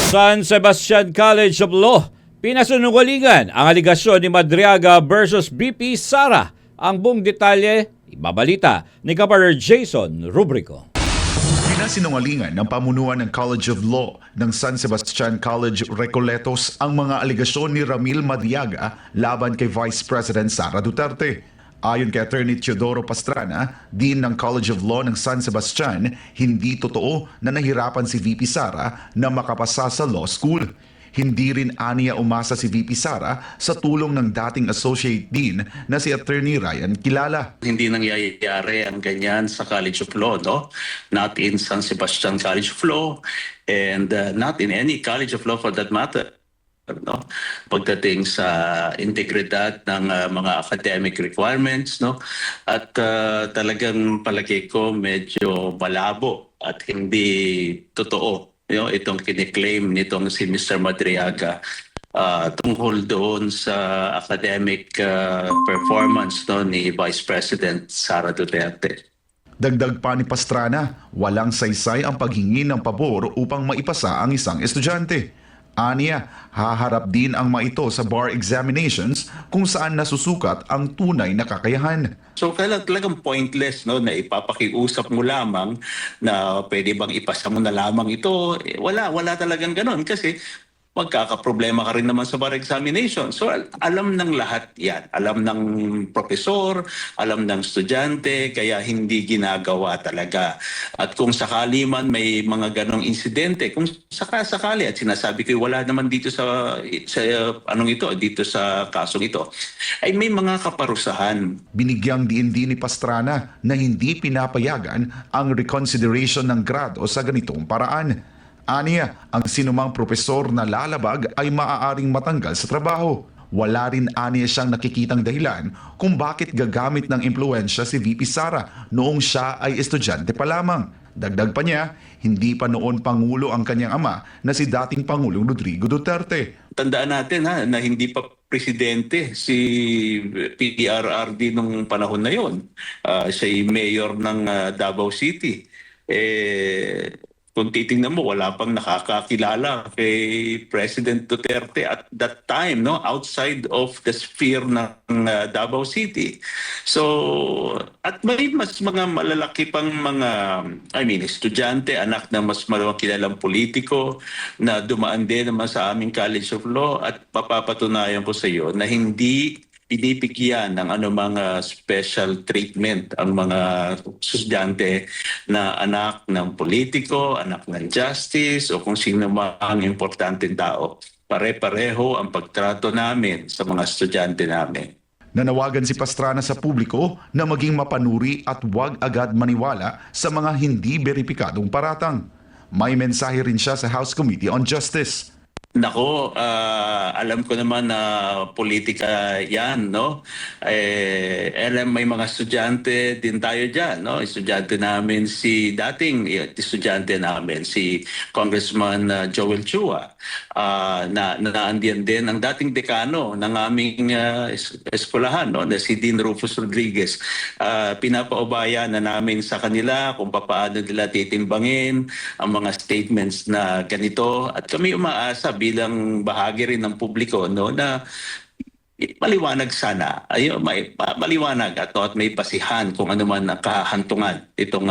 San Sebastian College of Law, pinasunungalingan ang aligasyon ni Madriaga versus BP Sara. Ang buong detalye, ibabalita ni Kapatid Jason Rubrico. Pinasinungalingan ng pamunuan ng College of Law ng San Sebastian College Recoletos ang mga aligasyon ni Ramil Madriaga laban kay Vice President Sara Duterte. Ayon kay Attorney Teodoro Pastrana, Dean ng College of Law ng San Sebastian, hindi totoo na nahirapan si VP Sara na makapasa sa law school. Hindi rin aniya umasa si VP Sara sa tulong ng dating Associate Dean na si Attorney Ryan Kilala. Hindi nangyayari ang ganyan sa College of Law, no? Not in San Sebastian College of Law and not in any College of Law for that matter. No, pagdating sa integridad ng mga academic requirements, no, at talagang palagay ko medyo malabo at hindi totoo, itong kiniklaim nitong si Mr. Madriaga tungkol doon sa academic performance, no, ni Vice President Sara Duterte. Dagdag pa ni Pastrana, walang saysay ang paghingi ng pabor upang maipasa ang isang estudyante. Aniya, haharap din ang mga ito sa bar examinations kung saan nasusukat ang tunay na kakayahan. So talagang pointless, no, na ipapakiusap mo lamang na pwede bang ipasa mo na lamang ito. Wala talagang ganon kasi magkakaproblema ka rin naman sa bar examination. So alam ng lahat yan. Alam ng profesor, alam ng estudyante, kaya hindi ginagawa talaga. At kung sakali man may mga ganong insidente, kung sakali at sinasabi ko wala naman dito sa dito sa kasong ito, ay may mga kaparusahan. Binigyang diin din ni Pastrana na hindi pinapayagan ang reconsideration ng grado sa ganitong paraan. Aniya, ang sinumang propesor na lalabag ay maaaring matanggal sa trabaho. Wala rin aniya siyang nakikitang dahilan kung bakit gagamit ng impluensya si VP Sara noong siya ay estudyante pa lamang. Dagdag pa niya, hindi pa noon Pangulo ang kanyang ama na si dating Pangulong Rodrigo Duterte. Tandaan natin na hindi pa presidente si PRRD nung panahon na yon. Siya ay mayor ng Davao City. Kung titingnan mo, wala pang nakakakilala kay President Duterte at that time, no, outside of the sphere ng Davao City. So, at may mas mga malalaki pang mga, estudyante, anak ng mas kilalang politiko na dumaan din naman sa aming College of Law at papapatunayan ko sa iyo na hindi pinipigyan ng anumang special treatment ang mga estudyante na anak ng politiko, anak ng justice o kung sino mang importanteng tao. Pare-pareho ang pagtrato namin sa mga estudyante namin. Nanawagan si Pastrana sa publiko na maging mapanuri at huwag agad maniwala sa mga hindi beripikadong paratang. May mensahe rin siya sa House Committee on Justice. Nako, alam ko naman na politika yan, no? Alam, may mga estudyante din tayo dyan, no? Estudyante namin si Congressman Joel Chua, na naandiyan din ang dating dekano ng aming eskwelahan, no? Na si Dean Rufus Rodriguez. Pinapaubaya na namin sa kanila kung paano nila titimbangin ang mga statements na ganito at kami umaasa bilang bahagi rin ng publiko, no, na maliwanag sana, maliwanag at may pasihan kung ano man ang kahantungan itong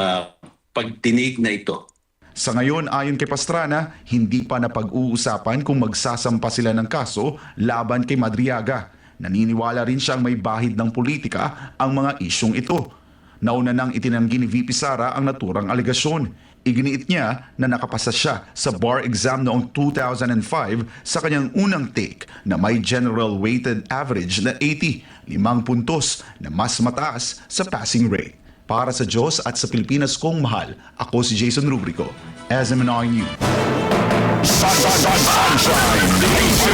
pagdinig na ito. Sa ngayon, ayon kay Pastrana, hindi pa napag-uusapan kung magsasampa sila ng kaso laban kay Madriaga. Naniniwala rin siyang may bahid ng politika ang mga isyong ito. Nauna nang itinanggi ni VP Sara ang naturang aligasyon. Iginiit niya na nakapasa siya sa bar exam noong 2005 sa kanyang unang take na may general weighted average na 80, 5 puntos na mas mataas sa passing rate. Para sa Diyos at sa Pilipinas kong mahal, ako si Jason Rubrico, SMNR News.